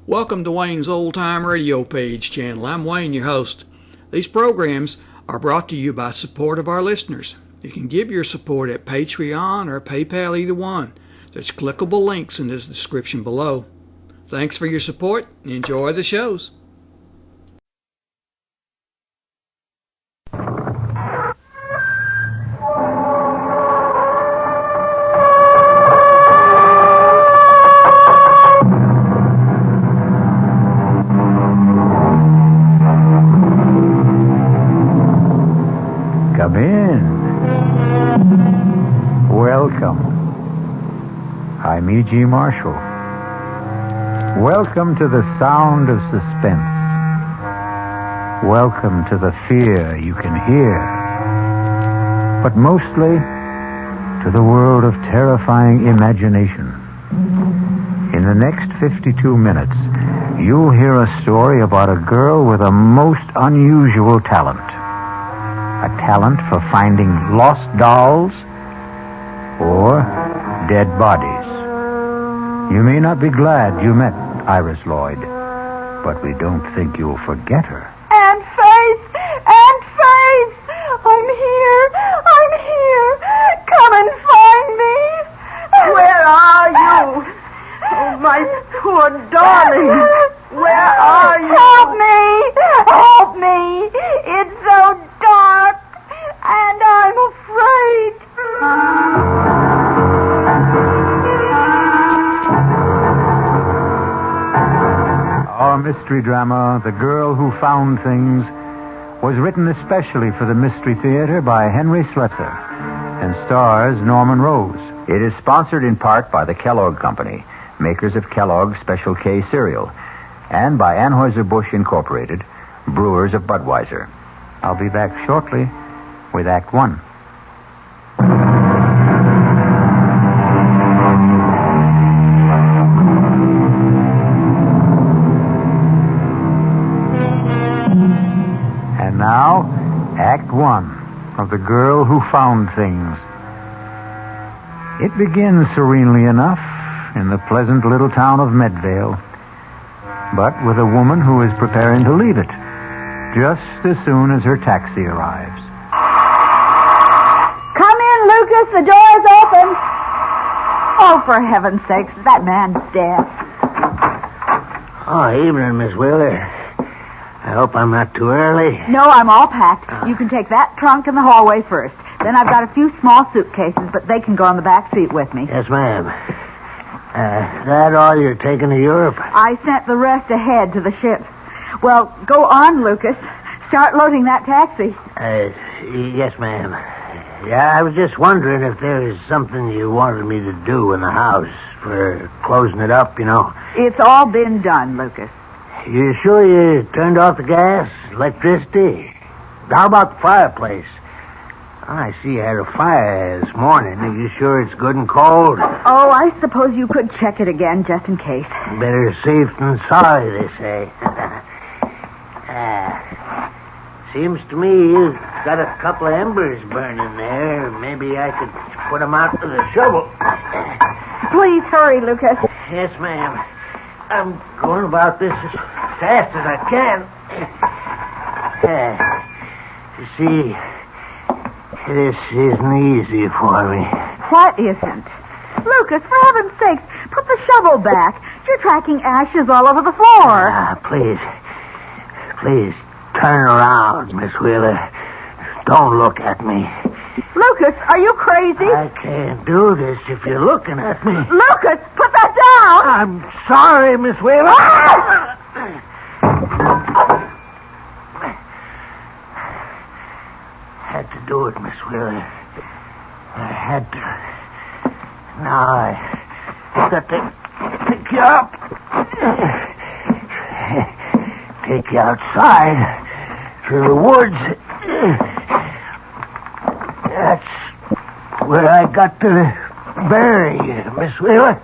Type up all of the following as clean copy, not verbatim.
Welcome to Wayne's Old Time Radio Page channel. I'm Wayne, your host. These programs are brought to you by support of our listeners. You can give your support at Patreon or PayPal, either one. There's clickable links in the description below. Thanks for your support and enjoy the shows. Come in. Welcome. I'm E.G Marshall. Welcome to the sound of suspense. Welcome to the fear you can hear. But mostly to the world of terrifying imagination. In the next 52 minutes, you'll hear a story about a girl with a most unusual talent. A talent for finding lost dolls or dead bodies. You may not be glad you met Iris Lloyd, but we don't think you'll forget her. Aunt Faith! Aunt Faith! I'm here! Come and find me! Where are you? Oh, my poor darling! Where are you? Help me! It's so dark, and I'm afraid. Our mystery drama, The Girl Who Found Things, was written especially for the Mystery Theater by Henry Slesser and stars Norman Rose. It is sponsored in part by the Kellogg Company, makers of Kellogg's Special K cereal, and by Anheuser-Busch Incorporated, brewers of Budweiser. I'll be back shortly with Act One. And now, Act One of The Girl Who Found Things. It begins serenely enough in the pleasant little town of Medvale, but with a woman who is preparing to leave it just as soon as her taxi arrives. Come in, Lucas. The door's open. Oh, for heaven's sakes, that man's dead. Oh, evening, Miss Wheeler. I hope I'm not too early. No, I'm all packed. You can take that trunk in the hallway first. Then I've got a few small suitcases, but they can go on the back seat with me. Yes, ma'am. That all you're taking to Europe? I sent the rest ahead to the ship. Well, go on, Lucas. Start loading that taxi. Yes, ma'am. Yeah, I was just wondering if there was something you wanted me to do in the house for closing it up, you know. It's all been done, Lucas. You sure you turned off the gas, electricity? How about the fireplace? I see you had a fire this morning. Are you sure it's good and cold? Oh, I suppose you could check it again just in case. Better safe than sorry, they say. Seems to me you've got a couple of embers burning there. Maybe I could put them out with a shovel. Please hurry, Lucas. Yes, ma'am. I'm going about this as fast as I can. You see, this isn't easy for me. What isn't? Lucas, for heaven's sakes, put the shovel back. You're tracking ashes all over the floor. Please, turn around, Miss Wheeler. Don't look at me. Lucas, are you crazy? I can't do this if you're looking at me. Lucas, put that down! I'm sorry, Miss Wheeler. Had to do it, Miss Wheeler. I had to. Now I've got to pick you up. Take you outside through the woods. That's where I got to bury you, Miss Wheeler.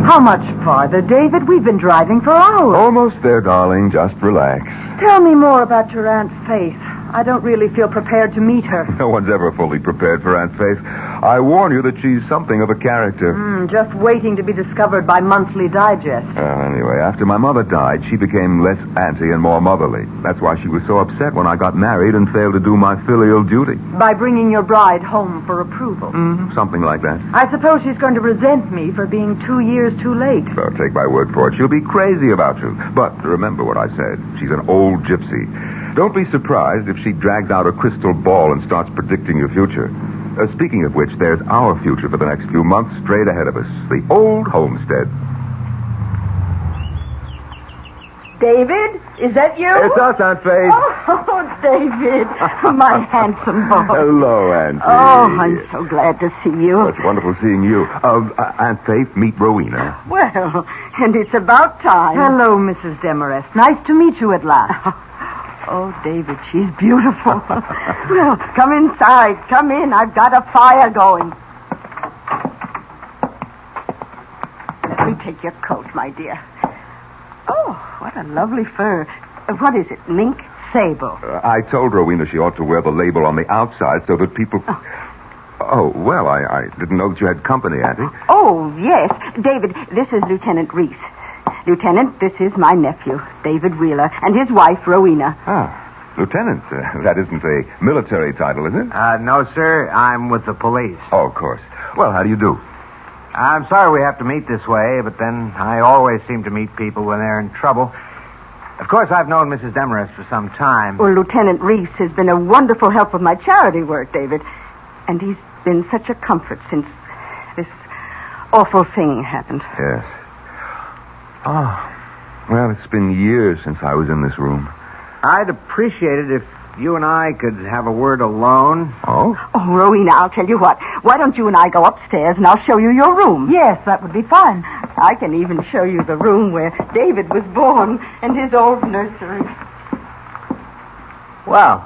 How much farther, David? We've been driving for hours. Almost there, darling. Just relax. Tell me more about your Aunt Faith. I don't really feel prepared to meet her. No one's ever fully prepared for Aunt Faith. I warn you that she's something of a character. Just waiting to be discovered by Monthly Digest. Anyway, after my mother died, she became less auntie and more motherly. That's why she was so upset when I got married and failed to do my filial duty. By bringing your bride home for approval. Something like that. I suppose she's going to resent me for being 2 years too late. So take my word for it. She'll be crazy about you. But remember what I said. She's an old gypsy. Don't be surprised if she drags out a crystal ball and starts predicting your future. Speaking of which, there's our future for the next few months straight ahead of us. The old homestead. David, is that you? It's us, Aunt Faith. Oh, David, my handsome boy. Hello, Auntie. Oh, I'm so glad to see you. It's wonderful seeing you. Aunt Faith, meet Rowena. Well, and it's about time. Hello, Mrs. Demarest. Nice to meet you at last. Oh, David, she's beautiful. Well, come inside. Come in. I've got a fire going. Let me take your coat, my dear. Oh, what a lovely fur. What is it, mink? Sable. I told Rowena she ought to wear the label on the outside so that people... Oh, well, I didn't know that you had company, Auntie. Oh, yes. David, this is Lieutenant Reese. Lieutenant, this is my nephew, David Wheeler, and his wife, Rowena. Ah, Lieutenant. That isn't a military title, is it? No, sir. I'm with the police. Oh, of course. Well, how do you do? I'm sorry we have to meet this way, but then I always seem to meet people when they're in trouble. Of course, I've known Mrs. Demarest for some time. Well, Lieutenant Reese has been a wonderful help with my charity work, David. And he's been such a comfort since this awful thing happened. Yes. Oh, well, it's been years since I was in this room. I'd appreciate it if you and I could have a word alone. Oh? Oh, Rowena, I'll tell you what. Why don't you and I go upstairs and I'll show you your room? Yes, that would be fine. I can even show you the room where David was born and his old nursery. Well,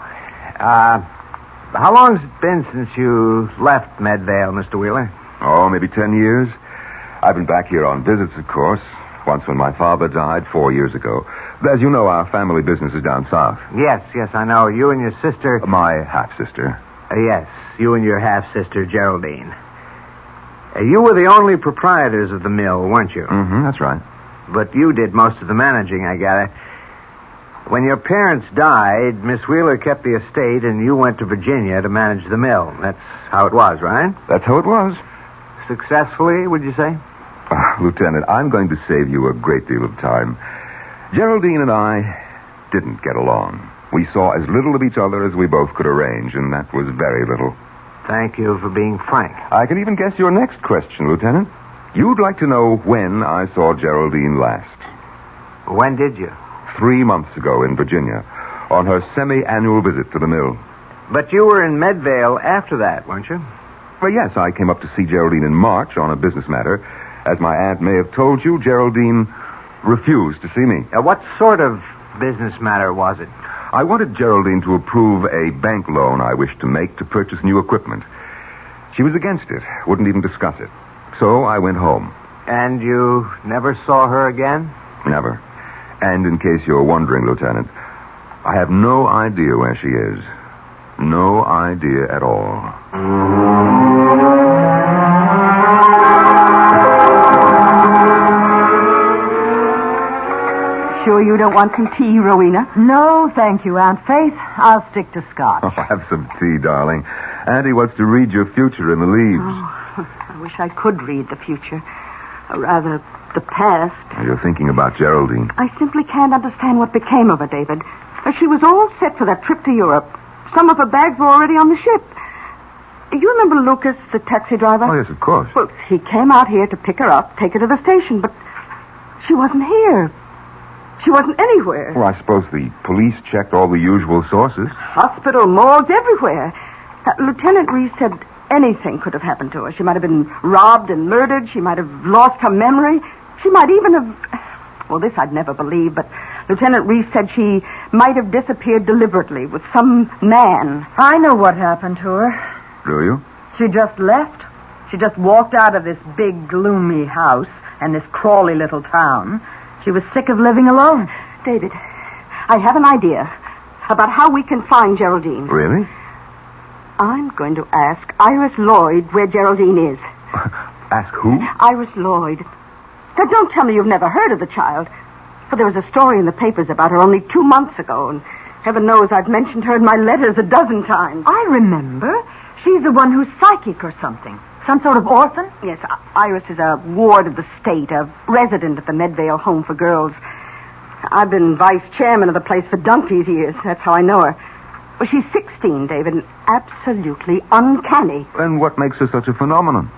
how long's it been since you left Medvale, Mr. Wheeler? Oh, maybe 10 years. I've been back here on visits, of course. Once when my father died 4 years ago. As you know, our family business is down south. Yes, I know. You and your sister... My half-sister. Yes, you and your half-sister, Geraldine. You were the only proprietors of the mill, weren't you? Mm-hmm, that's right. But you did most of the managing, I gather. When your parents died, Miss Wheeler kept the estate and you went to Virginia to manage the mill. That's how it was, right? That's how it was. Successfully, would you say? Lieutenant, I'm going to save you a great deal of time. Geraldine and I didn't get along. We saw as little of each other as we both could arrange, and that was very little. Thank you for being frank. I can even guess your next question, Lieutenant. You'd like to know when I saw Geraldine last. When did you? 3 months ago in Virginia, on her semi-annual visit to the mill. But you were in Medvale after that, weren't you? Well, yes, I came up to see Geraldine in March on a business matter. As my aunt may have told you, Geraldine refused to see me. What sort of business matter was it? I wanted Geraldine to approve a bank loan I wished to make to purchase new equipment. She was against it, wouldn't even discuss it. So I went home. And you never saw her again? Never. And in case you're wondering, Lieutenant, I have no idea where she is. No idea at all. Sure you don't want some tea, Rowena? No, thank you, Aunt Faith. I'll stick to scotch. Oh, have some tea, darling. Auntie wants to read your future in the leaves. Oh, I wish I could read the future. Or rather, the past. You're thinking about Geraldine. I simply can't understand what became of her, David. She was all set for that trip to Europe. Some of her bags were already on the ship. You remember Lucas, the taxi driver? Oh, yes, of course. Well, he came out here to pick her up, take her to the station, but she wasn't here. She wasn't anywhere. Well, I suppose the police checked all the usual sources. Hospital, morgues, everywhere. Lieutenant Reese said anything could have happened to her. She might have been robbed and murdered. She might have lost her memory. She might even have... Well, this I'd never believe, but Lieutenant Reese said she might have disappeared deliberately with some man. I know what happened to her. Do you? She just left. She just walked out of this big, gloomy house and this crawly little town. She was sick of living alone. David, I have an idea. about how we can find Geraldine. Really? I'm going to ask Iris Lloyd where Geraldine is. Ask who? Iris Lloyd. Now, don't tell me you've never heard of the child. But there was a story in the papers about her only 2 months ago, and heaven knows I've mentioned her in my letters a dozen times. I remember. She's the one who's psychic or something. Some sort of orphan? Yes, Iris is a ward of the state, a resident at the Medvale Home for Girls. I've been vice chairman of the place for donkey's years. That's how I know her. Well, she's 16, David, and absolutely uncanny. And what makes her such a phenomenon?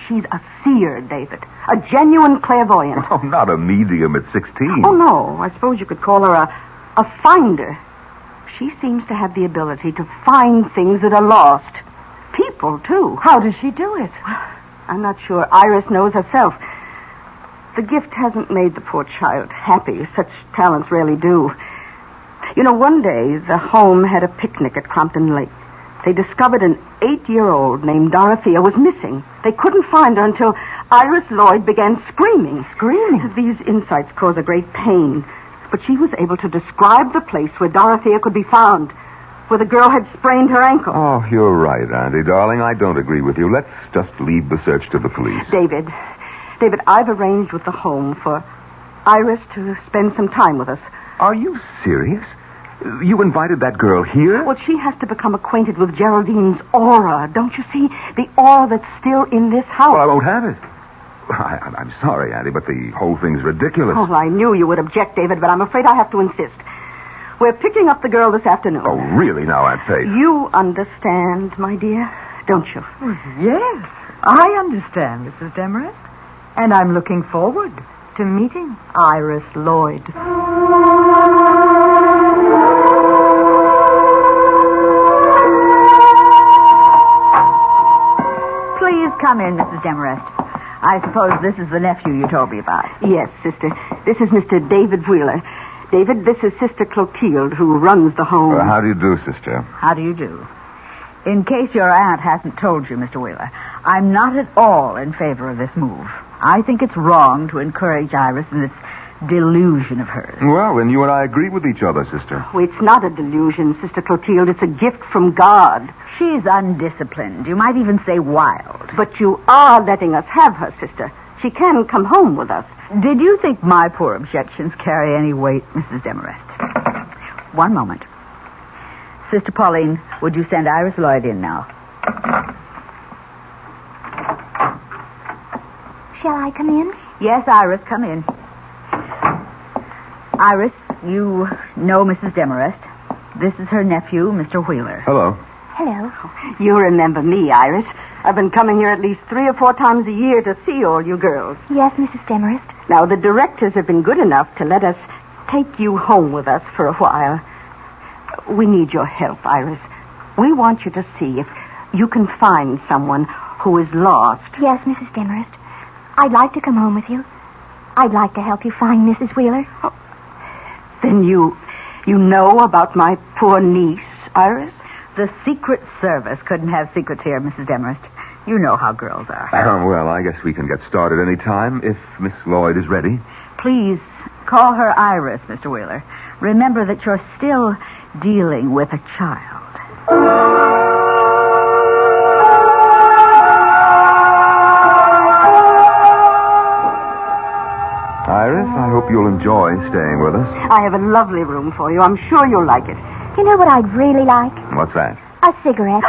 She's a seer, David. A genuine clairvoyant. Oh, not a medium at 16. Oh, no. I suppose you could call her a finder. She seems to have the ability to find things that are lost. People, too. How does she do it? I'm not sure Iris knows herself. The gift hasn't made the poor child happy. Such talents rarely do. You know, one day, the home had a picnic at Crompton Lake. They discovered an 8-year-old named Dorothea was missing. They couldn't find her until Iris Lloyd began screaming. Screaming? These insights cause a great pain. But she was able to describe the place where Dorothea could be found, where the girl had sprained her ankle. Oh, you're right, Auntie, darling. I don't agree with you. Let's just leave the search to the police. David, I've arranged with the home for Iris to spend some time with us. Are you serious? You invited that girl here? Well, she has to become acquainted with Geraldine's aura. Don't you see? The aura that's still in this house. Well, I won't have it. I'm sorry, Auntie, but the whole thing's ridiculous. Oh, I knew you would object, David, but I'm afraid I have to insist. We're picking up the girl this afternoon. Oh, really now, Aunt Faith? You understand, my dear, don't you? Yes, I understand, Mrs. Demarest. And I'm looking forward to meeting Iris Lloyd. Please come in, Mrs. Demarest. I suppose this is the nephew you told me about. Yes, sister. This is Mr. David Wheeler. David, this is Sister Clotilde, who runs the home. How do you do, sister? How do you do? In case your aunt hasn't told you, Mr. Wheeler, I'm not at all in favor of this move. I think it's wrong to encourage Iris in this delusion of hers. Well, then you and I agree with each other, sister. Oh, it's not a delusion, Sister Clotilde. It's a gift from God. She's undisciplined. You might even say wild. But you are letting us have her, sister. She can come home with us. Did you think my poor objections carry any weight, Mrs. Demarest? One moment. Sister Pauline, would you send Iris Lloyd in now? Shall I come in? Yes, Iris, come in. Iris, you know Mrs. Demarest. This is her nephew, Mr. Wheeler. Hello. Hello. You remember me, Iris. I've been coming here at least 3 or 4 times a year to see all you girls. Yes, Mrs. Demarest. Now, the directors have been good enough to let us take you home with us for a while. We need your help, Iris. We want you to see if you can find someone who is lost. Yes, Mrs. Demarest. I'd like to come home with you. I'd like to help you find Mrs. Wheeler. Oh. Then you know about my poor niece, Iris? The Secret Service couldn't have secrets here, Mrs. Demarest. You know how girls are. Well, I guess we can get started any time if Miss Lloyd is ready. Please call her Iris, Mr. Wheeler. Remember that you're still dealing with a child. Iris, I hope you'll enjoy staying with us. I have a lovely room for you. I'm sure you'll like it. You know what I'd really like? What's that? A cigarette.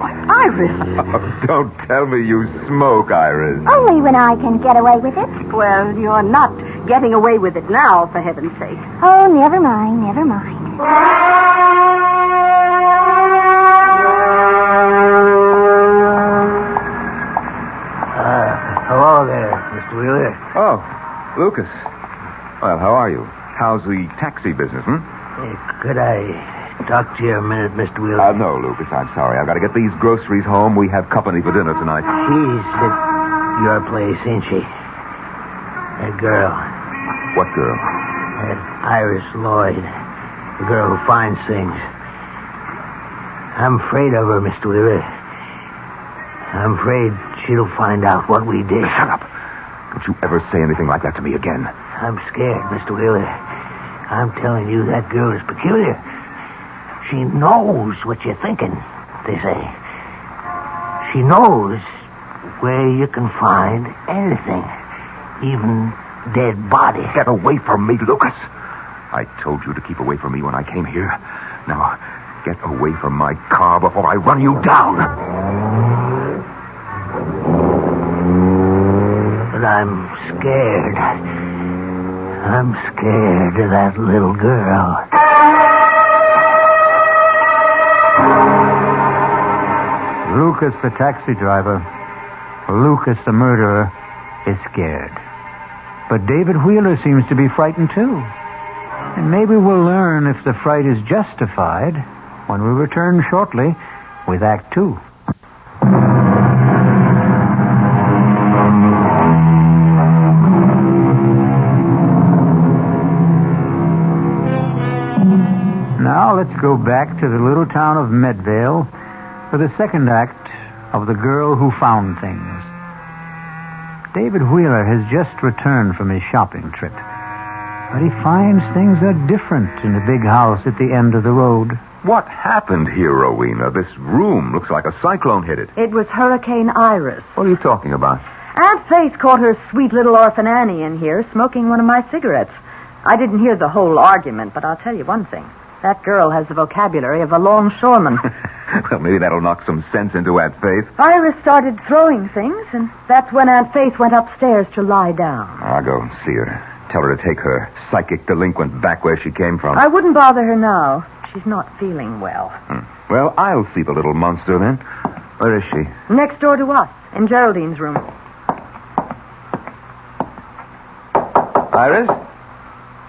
Iris! Don't tell me you smoke, Iris. Only when I can get away with it. Well, you're not getting away with it now, for heaven's sake. Oh, never mind, never mind. Hello there, Mr. Wheeler. Oh, Lucas. Well, how are you? How's the taxi business, Hey, could I talk to you a minute, Mr. Wheeler? No, Lucas, I'm sorry. I've got to get these groceries home. We have company for dinner tonight. She's at your place, ain't she? That girl. What girl? That Iris Lloyd. The girl who finds things. I'm afraid of her, Mr. Wheeler. I'm afraid she'll find out what we did. Shut up. Don't you ever say anything like that to me again. I'm scared, Mr. Wheeler. I'm telling you, that girl is peculiar. She knows what you're thinking, they say. She knows where you can find anything, even dead bodies. Get away from me, Lucas. I told you to keep away from me when I came here. Now, get away from my car before I run you down. But I'm scared. I'm scared of that little girl. Lucas, the taxi driver, Lucas, the murderer, is scared. But David Wheeler seems to be frightened, too. And maybe we'll learn if the fright is justified when we return shortly with Act 2. Now let's go back to the little town of Medvale for the second act of The Girl Who Found Things. David Wheeler has just returned from his shopping trip, but he finds things are different in the big house at the end of the road. What happened here, Rowena? This room looks like a cyclone hit it. It was Hurricane Iris. What are you talking about? Aunt Faith caught her sweet little orphan Annie in here smoking one of my cigarettes. I didn't hear the whole argument, but I'll tell you one thing. That girl has the vocabulary of a longshoreman. Well, maybe that'll knock some sense into Aunt Faith. Iris started throwing things, and that's when Aunt Faith went upstairs to lie down. I'll go see her. Tell her to take her psychic delinquent back where she came from. I wouldn't bother her now. She's not feeling well. Well, I'll see the little monster then. Where is she? Next door to us, in Geraldine's room. Iris?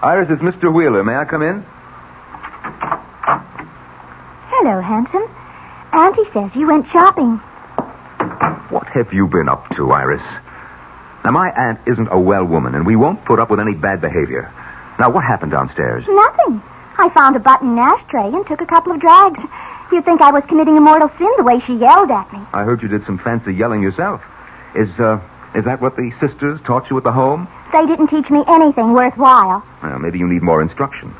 Iris, it's Mr. Wheeler. May I come in? Hello, handsome. Auntie says you went shopping. What have you been up to, Iris? Now, my aunt isn't a well woman, and we won't put up with any bad behavior. Now, what happened downstairs? Nothing. I found a button ashtray and took a couple of drags. You'd think I was committing a mortal sin the way she yelled at me. I heard you did some fancy yelling yourself. Is that what the sisters taught you at the home? They didn't teach me anything worthwhile. Well, maybe you need more instruction.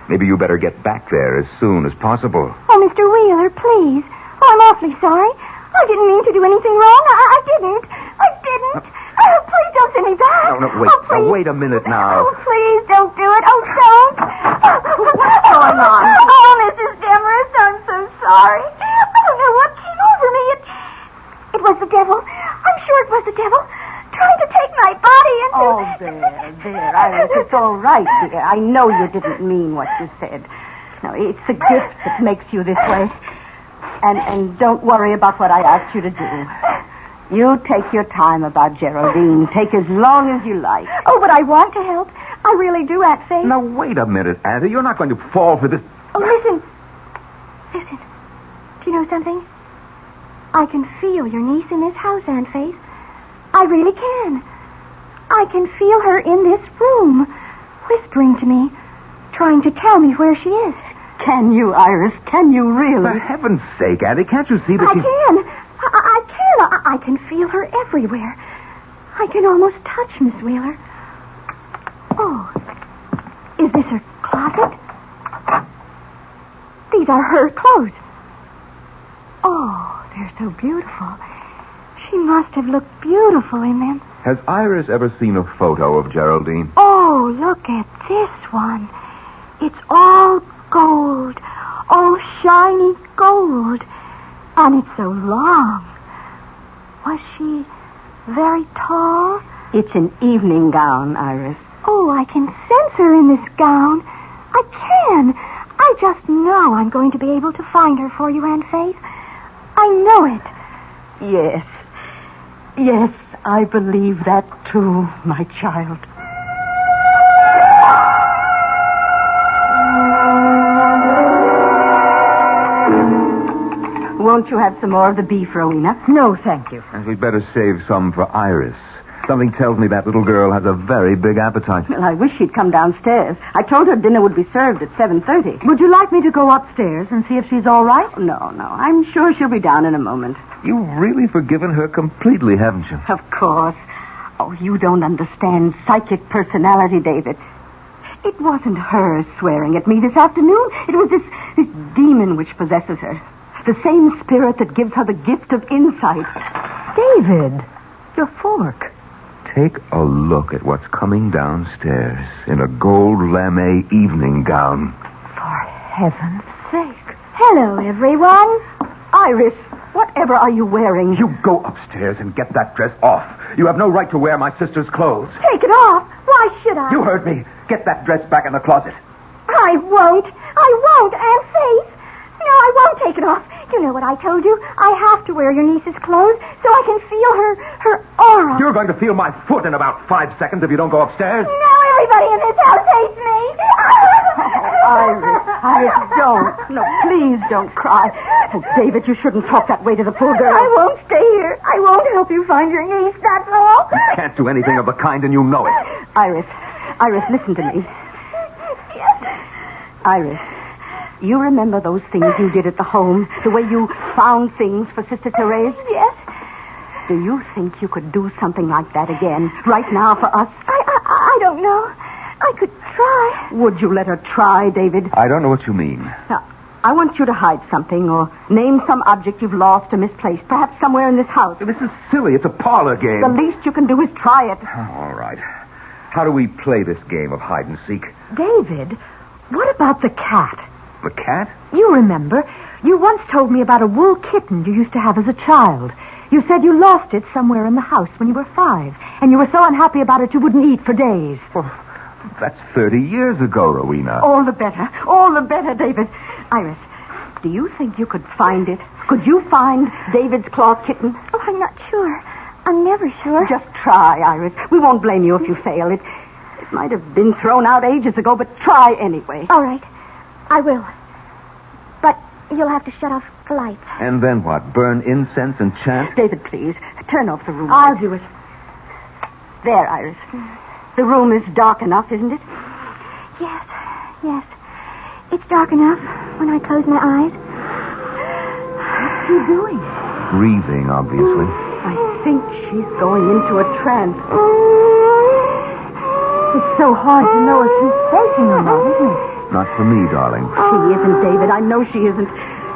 Maybe you better get back there as soon as possible. Oh, Mr. Wheeler, please. Oh, I'm awfully sorry. I didn't mean to do anything wrong. I didn't. Oh, please don't send me back. No, wait. Oh, please. Now, wait a minute now. Oh, please don't do it. Oh, don't. What's going on? Oh, Mrs. Demarest, I'm so sorry. I don't know what came over me. It was the devil. I'm sure it was the devil. Trying to take my body into... Oh, there, Iris. It's all right, dear. I know you didn't mean what you said. No, it's a gift that makes you this way. And don't worry about what I asked you to do. You take your time about Geraldine. Take as long as you like. Oh, but I want to help. I really do, Aunt Faith. Now, wait a minute, Auntie. You're not going to fall for this... Oh, listen. Listen. Do you know something? I can feel your niece in this house, Aunt Faith. I really can. I can feel her in this room, whispering to me, trying to tell me where she is. Can you, Iris? Can you really? For heaven's sake, Auntie, can't you see that I can. I can feel her everywhere. I can almost touch Miss Wheeler. Oh, is this her closet? These are her clothes. Oh, they're so beautiful. She must have looked beautiful in them. Has Iris ever seen a photo of Geraldine? Oh, look at this one. It's all gold. All shiny gold. And it's so long. Was she very tall? It's an evening gown, Iris. Oh, I can sense her in this gown. I can. I just know I'm going to be able to find her for you, Aunt Faith. I know it. Yes. Yes, I believe that too, my child. Won't you have some more of the beef, Rowena? No, thank you. And we'd better save some for Iris. Something tells me that little girl has a very big appetite. Well, I wish she'd come downstairs. I told her dinner would be served at 7:30. Would you like me to go upstairs and see if she's all right? No. I'm sure she'll be down in a moment. You've really forgiven her completely, haven't you? Of course. Oh, you don't understand psychic personality, David. It wasn't her swearing at me this afternoon. It was this demon which possesses her. The same spirit that gives her the gift of insight. David, your fork. Take a look at what's coming downstairs in a gold lame evening gown. For heaven's sake. Hello, everyone. Iris, whatever are you wearing? You go upstairs and get that dress off. You have no right to wear my sister's clothes. Take it off. Why should I? You heard me. Get that dress back in the closet. I won't. Aunt Faith. No, I won't take it off. You know what I told you? I have to wear your niece's clothes so I can feel her aura. You're going to feel my foot in about 5 seconds if you don't go upstairs. Now everybody in this house hates me. Iris, don't. No, please don't cry. Oh, David, you shouldn't talk that way to the poor girl. I won't stay here. I won't help you find your niece, that's all. You can't do anything of the kind, and you know it. Iris, listen to me. Yes. Iris, you remember those things you did at the home? The way you found things for Sister Therese? Yes. Do you think you could do something like that again, right now for us? I don't know. I could try. Would you let her try, David? I don't know what you mean. Now, I want you to hide something or name some object you've lost or misplaced, perhaps somewhere in this house. This is silly. It's a parlor game. The least you can do is try it. All right. How do we play this game of hide and seek? David, what about the cat? The cat? You remember, you once told me about a wool kitten you used to have as a child. You said you lost it somewhere in the house when you were 5, and you were so unhappy about it you wouldn't eat for days. Well, that's 30 years ago, Rowena. All the better, David. Iris, do you think you could find it? Could you find David's cloth kitten? Oh, I'm not sure. I'm never sure. Just try, Iris. We won't blame you if you fail. It might have been thrown out ages ago, but try anyway. All right. I will. But you'll have to shut off the lights. And then what? Burn incense and chant? David, please, turn off the room. I'll do it. There, Iris. The room is dark enough, isn't it? Yes. It's dark enough when I close my eyes. What's she doing? Breathing, obviously. I think she's going into a trance. It's so hard to know if she's faking or not, isn't it? Not for me, darling. She isn't, David. I know she isn't.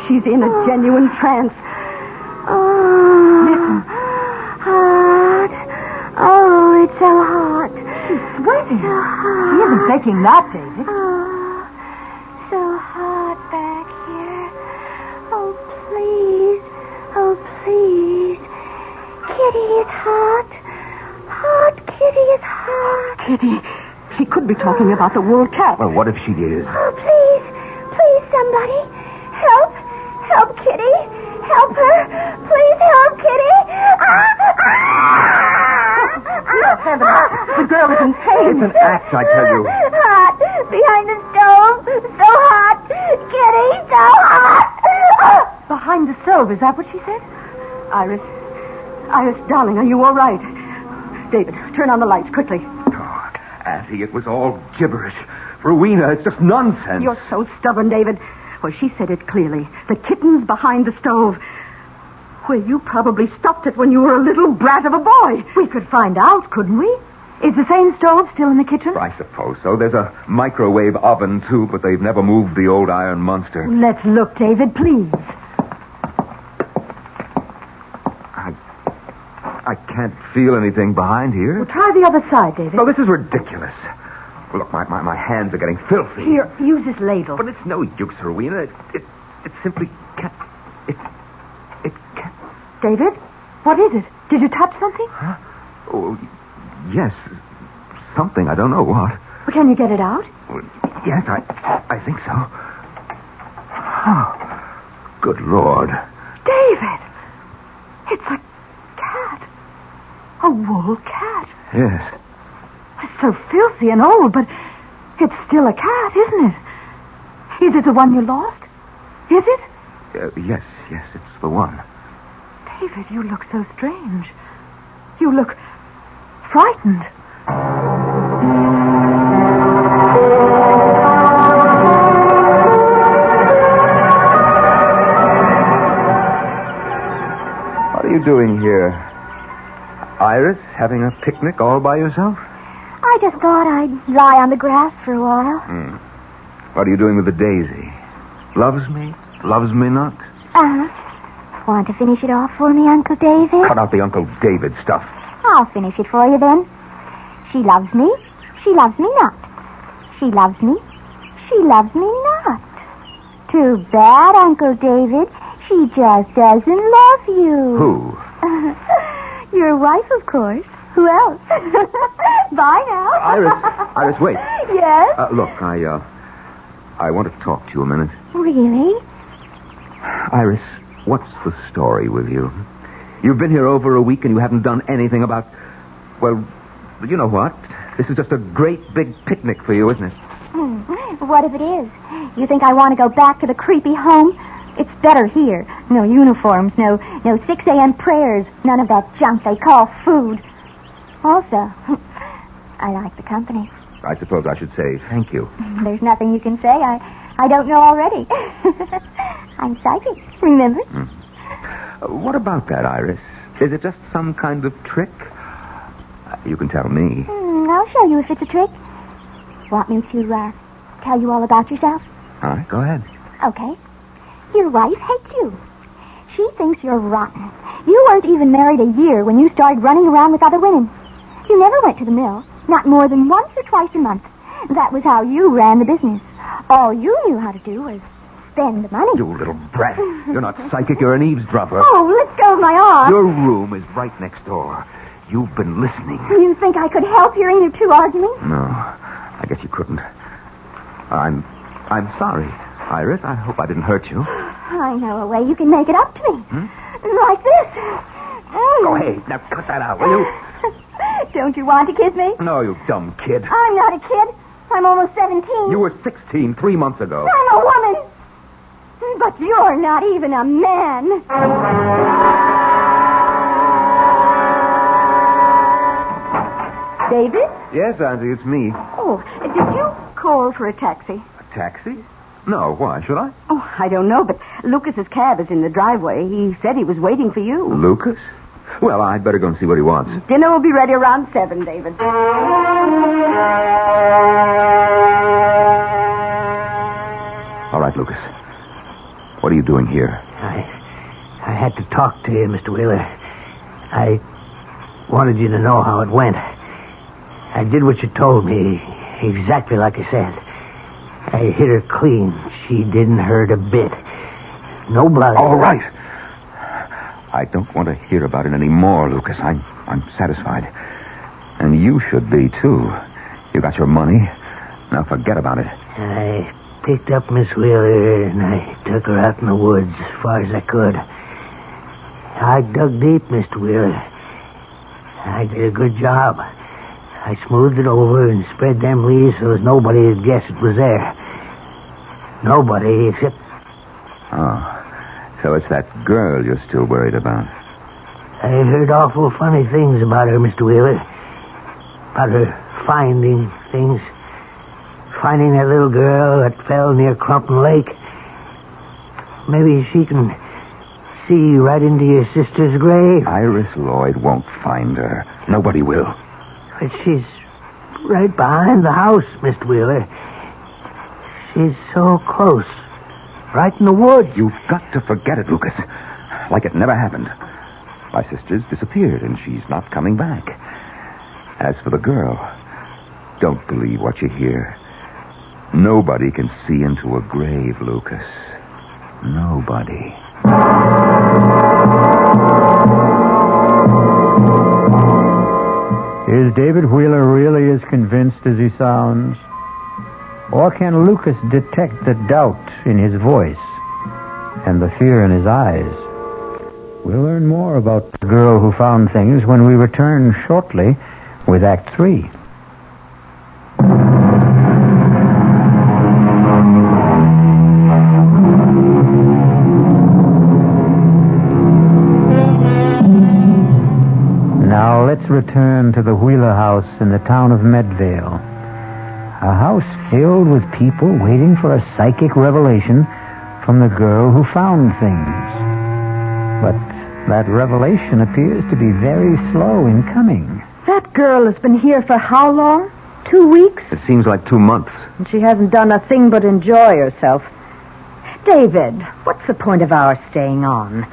She's in a genuine trance. Listen. Hot. Oh, it's so hot. She's sweating. So hot. She isn't faking that, David. Oh, so hot back here. Oh, please. Kitty is hot. Kitty is hot. Kitty, she could be talking about the wool cat. Well, what if she is? Oh, please, somebody. Help Kitty. Help her. Please help Kitty. Dear heavens, the girl is in pain. It's an act, I tell you. Hot. Behind the stove. So hot. Kitty, so hot. Behind the stove, is that what she said? Iris, darling, are you all right? David, turn on the lights quickly. Oh, Auntie, it was all gibberish. Rowena, it's just nonsense. You're so stubborn, David. Well, she said it clearly. The kitten's behind the stove. Well, you probably stopped it when you were a little brat of a boy. We could find out, couldn't we? Is the same stove still in the kitchen? I suppose so. There's a microwave oven, too, but they've never moved the old iron monster. Let's look, David, please. I can't feel anything behind here. Well, try the other side, David. Oh, this is ridiculous. Well, look, my hands are getting filthy. Here, use this ladle. But it's no use, Rowena. It simply can't... It can't... David, what is it? Did you touch something? Huh? Oh, yes. Something. I don't know what. Well, can you get it out? Well, yes, I think so. Oh, good Lord. David! It's a cat. A wool cat. Yes. It's so filthy and old, but it's still a cat, isn't it? Is it the one you lost? Is it? Yes, it's the one. David, you look so strange. You look frightened. What are you doing here? Iris, having a picnic all by yourself? I I just thought I'd lie on the grass for a while. What are you doing with the daisy? Loves me? Loves me not? Want to finish it off for me, Uncle David? Cut out the Uncle David stuff. I'll finish it for you then. She loves me. She loves me not. She loves me. She loves me not. Too bad, Uncle David. She just doesn't love you. Who? Your wife, of course. Who else? Bye now. Iris, wait. Yes? Look, I want to talk to you a minute. Really? Iris, what's the story with you? You've been here over a week and you haven't done anything about... Well, you know what? This is just a great big picnic for you, isn't it? What if it is? You think I want to go back to the creepy home? It's better here. No uniforms, no 6 a.m. prayers, none of that junk they call food. Also, I like the company. I suppose I should say thank you. There's nothing you can say I don't know already. I'm psychic, remember? What about that, Iris? Is it just some kind of trick? You can tell me. I'll show you if it's a trick. Want me to tell you all about yourself? All right, go ahead. Okay. Your wife hates you. She thinks you're rotten. You weren't even married a year when you started running around with other women. You never went to the mill, not more than once or twice a month. That was how you ran the business. All you knew how to do was spend the money. You little brat. You're not psychic, you're an eavesdropper. Oh, let go of my arm. Your room is right next door. You've been listening. You think I could help hearing you two arguing? No, I guess you couldn't. I'm sorry, Iris. I hope I didn't hurt you. I know a way you can make it up to me. Like this. Go ahead. Now cut that out, will you? Don't you want to kiss me? No, you dumb kid. I'm not a kid. I'm almost 17. You were 16 3 months ago. I'm a woman. But you're not even a man. David? Yes, Auntie, it's me. Oh, did you call for a taxi? A taxi? No, why? Should I? Oh, I don't know, but Lucas's cab is in the driveway. He said he was waiting for you. Lucas? Well, I'd better go and see what he wants. Dinner will be ready around 7, David. All right, Lucas. What are you doing here? I had to talk to you, Mr. Wheeler. I wanted you to know how it went. I did what you told me, exactly like I said. I hit her clean. She didn't hurt a bit. No blood. All right. I don't want to hear about it anymore, Lucas. I'm satisfied. And you should be, too. You got your money. Now forget about it. I picked up Miss Wheeler and I took her out in the woods as far as I could. I dug deep, Mr. Wheeler. I did a good job. I smoothed it over and spread them leaves so that nobody would guess it was there. Nobody except... Oh, so it's that girl you're still worried about. I heard awful funny things about her, Mr. Wheeler. About her finding things. Finding that little girl that fell near Crumpton Lake. Maybe she can see right into your sister's grave. Iris Lloyd won't find her. Nobody will. But she's right behind the house, Mr. Wheeler. She's so close. Right in the woods. You've got to forget it, Lucas. Like it never happened. My sister's disappeared, and she's not coming back. As for the girl, don't believe what you hear. Nobody can see into a grave, Lucas. Nobody. Is David Wheeler really as convinced as he sounds? Or can Lucas detect the doubt in his voice and the fear in his eyes? We'll learn more about the girl who found things when we return shortly with Act 3. Now let's return to the Wheeler house in the town of Medvale. A house filled with people waiting for a psychic revelation from the girl who found things. But that revelation appears to be very slow in coming. That girl has been here for how long? 2 weeks? It seems like 2 months. And she hasn't done a thing but enjoy herself. David, what's the point of our staying on?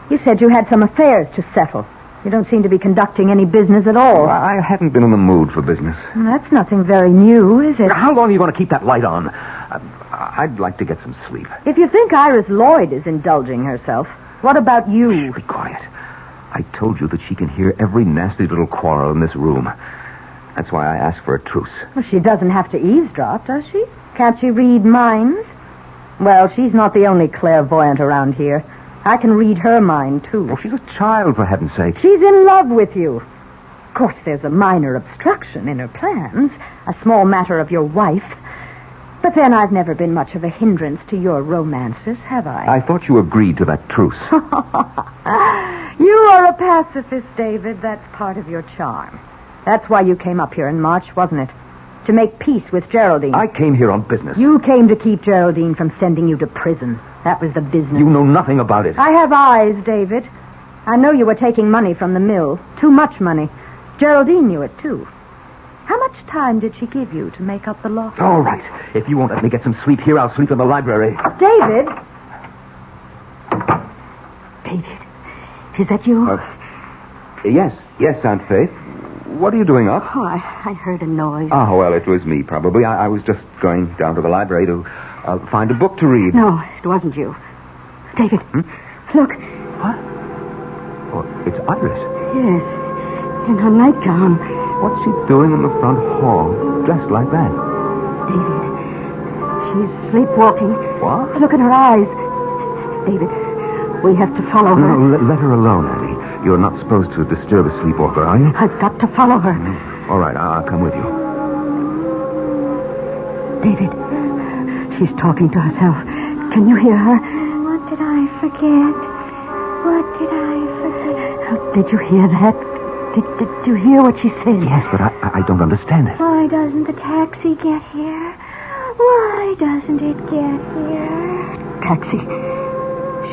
You said you had some affairs to settle. You don't seem to be conducting any business at all. Well, I haven't been in the mood for business. That's nothing very new, is it? How long are you going to keep that light on? I'd like to get some sleep. If you think Iris Lloyd is indulging herself, what about you? Shh, be quiet. I told you that she can hear every nasty little quarrel in this room. That's why I asked for a truce. Well, she doesn't have to eavesdrop, does she? Can't she read minds? Well, she's not the only clairvoyant around here. I can read her mind, too. Well, she's a child, for heaven's sake. She's in love with you. Of course, there's a minor obstruction in her plans, a small matter of your wife. But then I've never been much of a hindrance to your romances, have I? I thought you agreed to that truce. You are a pacifist, David. That's part of your charm. That's why you came up here in March, wasn't it? To make peace with Geraldine. I came here on business. You came to keep Geraldine from sending you to prison. That was the business. You know nothing about it. I have eyes, David. I know you were taking money from the mill. Too much money. Geraldine knew it, too. How much time did she give you to make up the loss? All right. If you won't let me get some sleep here, I'll sleep in the library. David! David, is that you? Yes, Aunt Faith. What are you doing up? Oh, I heard a noise. Oh, well, it was me, probably. I was just going down to the library to find a book to read. No, it wasn't you. David, look. What? Oh, it's Iris. Yes, in her nightgown. What's she doing in the front hall, dressed like that? David, she's sleepwalking. What? Look at her eyes. David, we have to follow her. No, let her alone, Annie. You're not supposed to disturb a sleepwalker, are you? I've got to follow her. All right, I'll come with you. David, she's talking to herself. Can you hear her? What did I forget? What did I forget? Did you hear that? Did you hear what she said? Yes, but I don't understand it. Why doesn't the taxi get here? Why doesn't it get here? Taxi.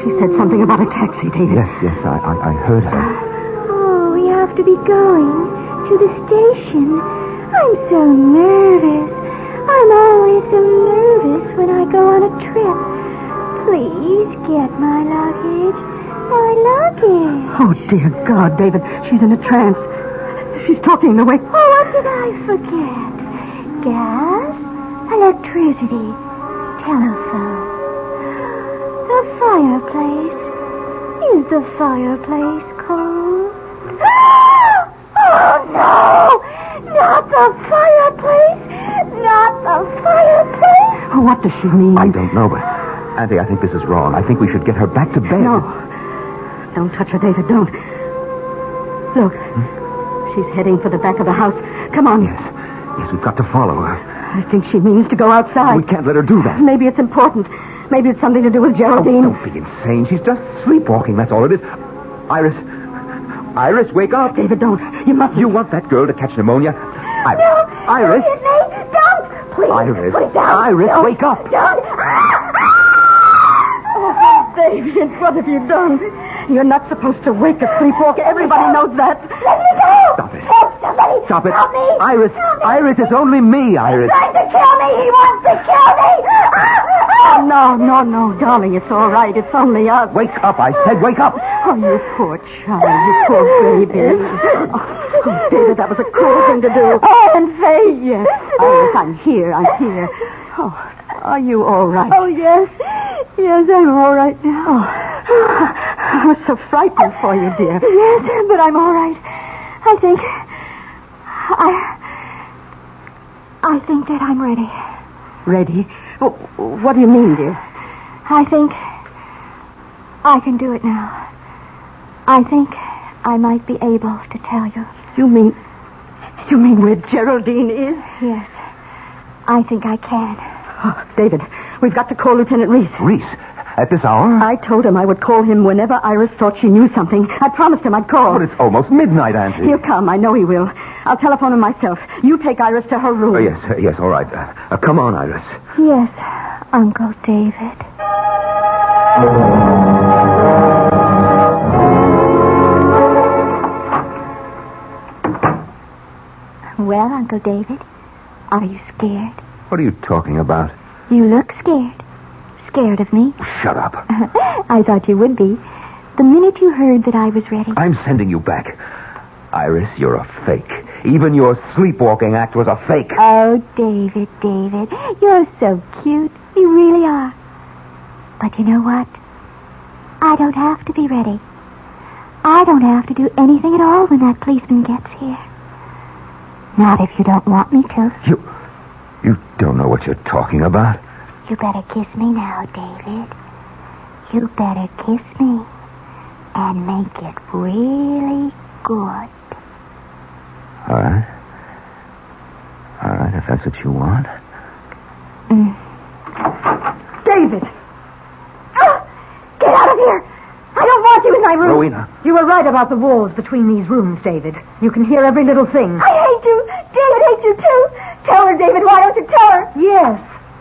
She said something about a taxi, David. Yes, I heard her. Oh, we have to be going to the station. I'm so nervous. I'm always so nervous when I go on a trip. Please get my luggage. My luggage. Oh, dear God, David. She's in a trance. She's talking the way... Oh, what did I forget? Gas, electricity, telephone. The fireplace. Is the fireplace cold? Oh, no! Not the fireplace! Not the fireplace! Oh, what does she mean? I don't know, but... Auntie, I think this is wrong. I think we should get her back to bed. No. Don't touch her, David. Don't. Look. She's heading for the back of the house. Come on. Yes, we've got to follow her. I think she means to go outside. We can't let her do that. Maybe it's important. Maybe it's something to do with Geraldine. Oh, don't be insane. She's just sleepwalking, that's all it is. Iris, wake up. David, don't. You mustn't. You want that girl to catch pneumonia? Iris. No! Iris. Don't! Please! Iris. Put it down. Iris, Don't. wake up. Don't! Oh, David, what have you done? You're not supposed to wake a sleepwalker. Everybody knows that. Let me go! Stop it. Oh, somebody! Stop it. Help me! Iris, Help me. Iris, it's only me, Iris. He's trying to kill me! He wants to kill me! Oh, no, darling. It's all right. It's only us. Wake up, I said, wake up. Oh, you poor child. You poor baby. Oh, David, that was a cruel thing to do. Oh, and Faye. Yes. Iris, I'm here. Oh, are you all right? Oh, yes. Yes, I'm all right now. Oh, I was so frightened for you, dear. Yes, but I'm all right. I think that I'm ready. Ready? What do you mean, dear? I think I can do it now. I think I might be able to tell you. You mean where Geraldine is? Yes, I think I can. Oh, David, we've got to call Lieutenant Reese. Reese, at this hour? I told him I would call him whenever Iris thought she knew something. I promised him I'd call. But it's almost midnight, Auntie. He'll come. I know he will. I'll telephone him myself. You take Iris to her room. Oh, yes, all right. Come on, Iris. Yes, Uncle David. Well, Uncle David, Are you scared? What are you talking about? You look scared. Scared of me? Shut up. I thought you would be. The minute you heard that I was ready. I'm sending you back. Iris, you're a fake. Even your sleepwalking act was a fake. Oh, David, David. You're so cute. You really are. But you know what? I don't have to be ready. I don't have to do anything at all when that policeman gets here. Not if you don't want me to. You don't know what you're talking about. You better kiss me now, David. You better kiss me and make it really good. All right. All right, if that's what you want. David! Get out of here! I don't want you in my room. Rowena. You were right about the walls between these rooms, David. You can hear every little thing. I hate you. David hates you, too. Tell her, David. Why don't you tell her? Yes.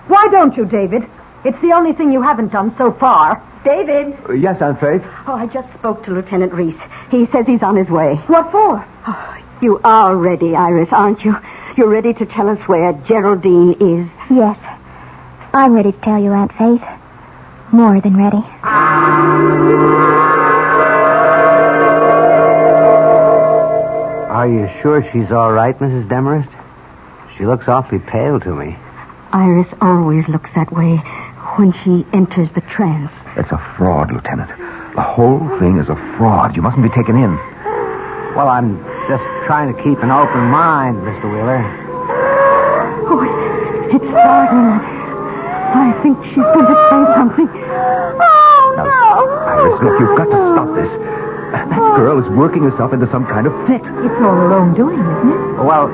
Why don't you, David? It's the only thing you haven't done so far. David. Yes, Aunt Faith? Oh, I just spoke to Lieutenant Reese. He says he's on his way. What for? Oh, you are ready, Iris, aren't you? You're ready to tell us where Geraldine is. Yes. I'm ready to tell you, Aunt Faith. More than ready. Are you sure she's all right, Mrs. Demarest? She looks awfully pale to me. Iris always looks that way when she enters the trance. It's a fraud, Lieutenant. The whole thing is a fraud. You mustn't be taken in. Well, I'm just trying to keep an open mind, Mr. Wheeler. Oh, it's startling. I think she's going to say something. Oh, Now, no. Iris, look, you've got to stop this. That girl is working herself into some kind of fit. It's all her own doing, isn't it? Well,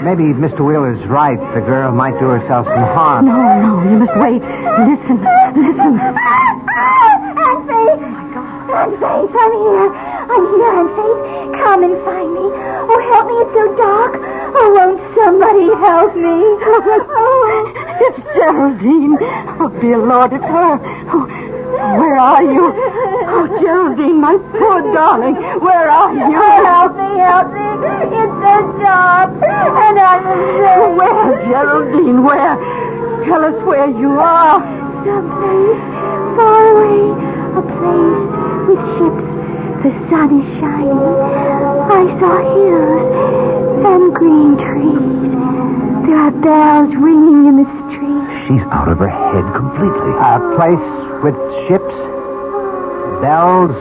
maybe Mr. Wheeler's right. The girl might do herself some harm. No, you must wait. Listen. Aunt Faith. Aunt Faith, I'm here. I'm here, Aunt Faith. Come and find me. Oh, help me. It's so dark. Oh, won't somebody help me? It's Geraldine. Oh, dear Lord, it's her. Oh, where are you? Oh, Geraldine, my poor darling. Where are you? Help me. It's so dark. And I'm afraid. Where, Geraldine, where? Tell us where you are. Someplace far away. A place with ships. The sun is shining. I saw hills and green trees. There are bells ringing in the street. She's out of her head completely. A place with ships, bells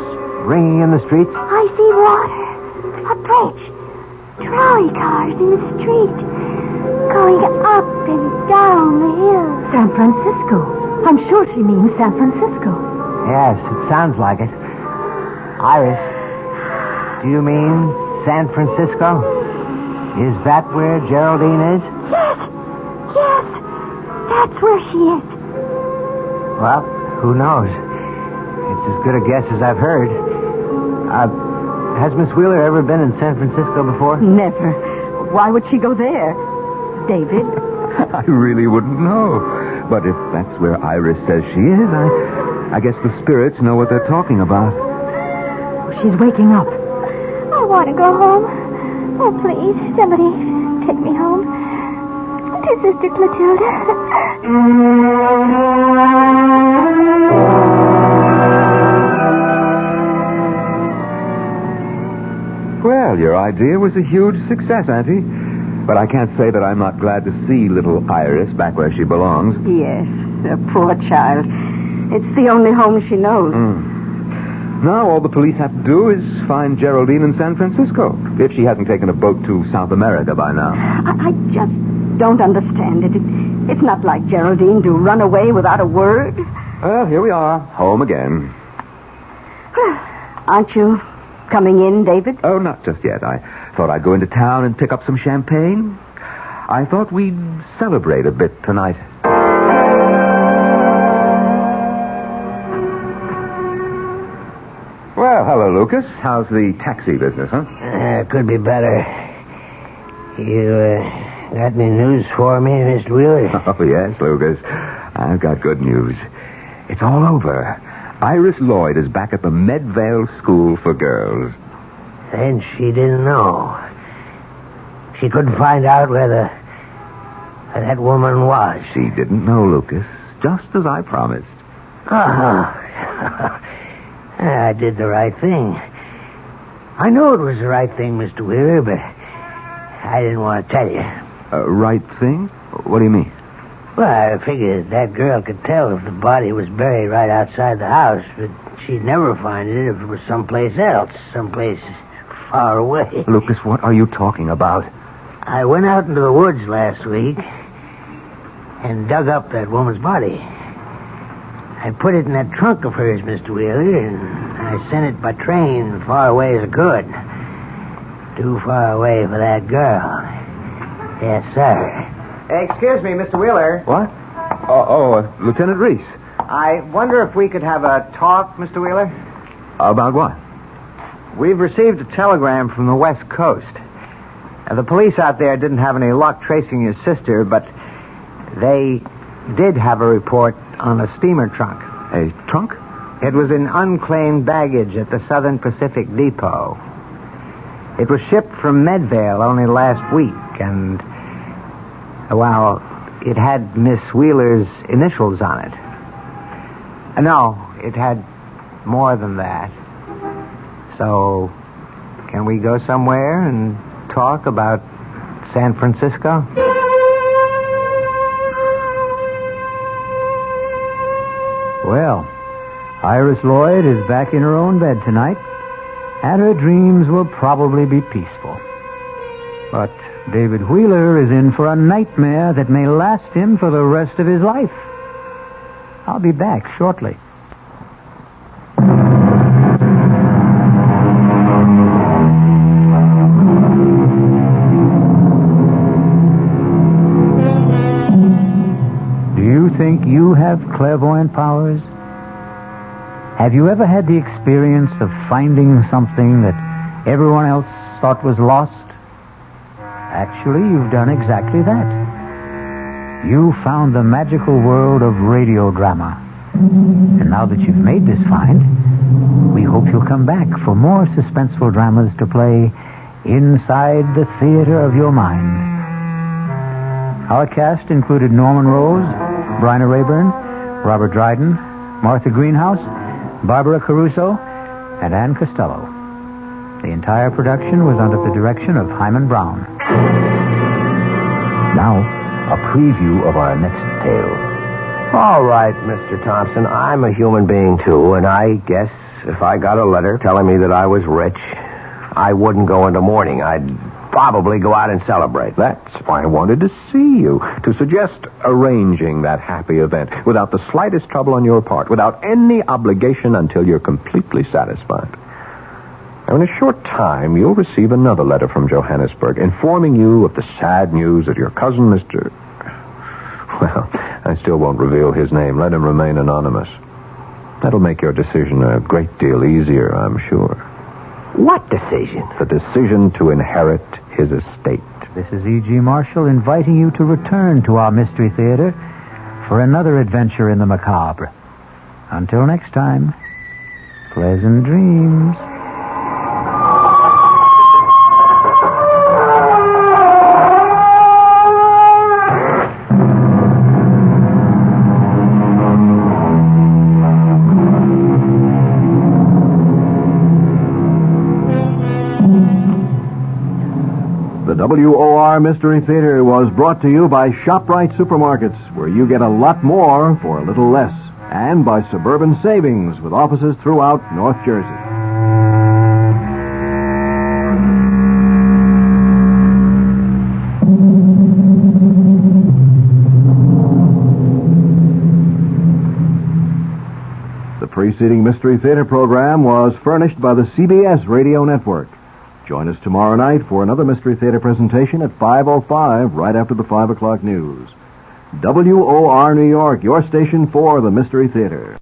ringing in the streets. I see water. A bridge. Trolley cars in the street. Going up and down the hill. San Francisco. I'm sure she means San Francisco. Yes, it sounds like it. Iris, do you mean San Francisco? Is that where Geraldine is? Yes. That's where she is. Well, who knows? It's as good a guess as I've heard. Has Miss Wheeler ever been in San Francisco before? Never. Why would she go there? David? I really wouldn't know. But if that's where Iris says she is, I guess the spirits know what they're talking about. She's waking up. I want to go home. Oh, please, somebody take me home. To Sister Clotilda. Well, your idea was a huge success, Auntie. But I can't say that I'm not glad to see little Iris back where she belongs. Yes, a poor child. It's the only home she knows. Now all the police have to do is find Geraldine in San Francisco, if she hasn't taken a boat to South America by now. I just don't understand it. It's not like Geraldine to run away without a word. Well, here we are, home again. Aren't you coming in, David? Oh, not just yet. I thought I'd go into town and pick up some champagne. I thought we'd celebrate a bit tonight. Well, hello, Lucas. How's the taxi business, huh? Could be better. You, got any news for me, Mr. Wheeler? Oh, yes, Lucas. I've got good news. It's all over. Iris Lloyd is back at the Medvale School for Girls. Then she didn't know. She couldn't find out where the that woman was. She didn't know, Lucas, just as I promised. I did the right thing. I know it was the right thing, Mr. Wheeler, but I didn't want to tell you. Right thing? What do you mean? Well, I figured that girl could tell if the body was buried right outside the house, but she'd never find it if it was someplace else, someplace far away. Lucas, what are you talking about? I went out into the woods last week and dug up that woman's body. I put it in that trunk of hers, Mr. Wheeler, and I sent it by train as far away as I could. Too far away for that girl. Yes, sir. Excuse me, Mr. Wheeler. What? Lieutenant Reese. I wonder if we could have a talk, Mr. Wheeler? About what? We've received a telegram from the West Coast. The police out there didn't have any luck tracing your sister, but they did have a report on a steamer trunk. A trunk? It was in unclaimed baggage at the Southern Pacific Depot. It was shipped from Medvale only last week, and, well, it had Miss Wheeler's initials on it. No, it had more than that. So, can we go somewhere and talk about San Francisco? Well, Iris Lloyd is back in her own bed tonight, and her dreams will probably be peaceful. But David Wheeler is in for a nightmare that may last him for the rest of his life. I'll be back shortly. Do you think you have clairvoyant powers? Have you ever had the experience of finding something that everyone else thought was lost? Actually, you've done exactly that. You found the magical world of radio drama. And now that you've made this find, we hope you'll come back for more suspenseful dramas to play inside the theater of your mind. Our cast included Norman Rose, Bryna Rayburn, Robert Dryden, Martha Greenhouse, Barbara Caruso, and Ann Costello. The entire production was under the direction of Hyman Brown. Now, a preview of our next tale. All right, Mr. Thompson, I'm a human being, too, and I guess if I got a letter telling me that I was rich, I wouldn't go into mourning. I'd probably go out and celebrate. That's why I wanted to see you, to suggest arranging that happy event without the slightest trouble on your part, without any obligation until you're completely satisfied. Now, in a short time, you'll receive another letter from Johannesburg informing you of the sad news that your cousin, Mr. Well, I still won't reveal his name. Let him remain anonymous. That'll make your decision a great deal easier, I'm sure. What decision? The decision to inherit his estate. This is E.G. Marshall inviting you to return to our Mystery Theater for another adventure in the macabre. Until next time, pleasant dreams. WOR Mystery Theater was brought to you by ShopRite Supermarkets, where you get a lot more for a little less, and by Suburban Savings, with offices throughout North Jersey. The preceding Mystery Theater program was furnished by the CBS Radio Network. Join us tomorrow night for another Mystery Theater presentation at 5:05, right after the 5 o'clock news. WOR New York, your station for the Mystery Theater.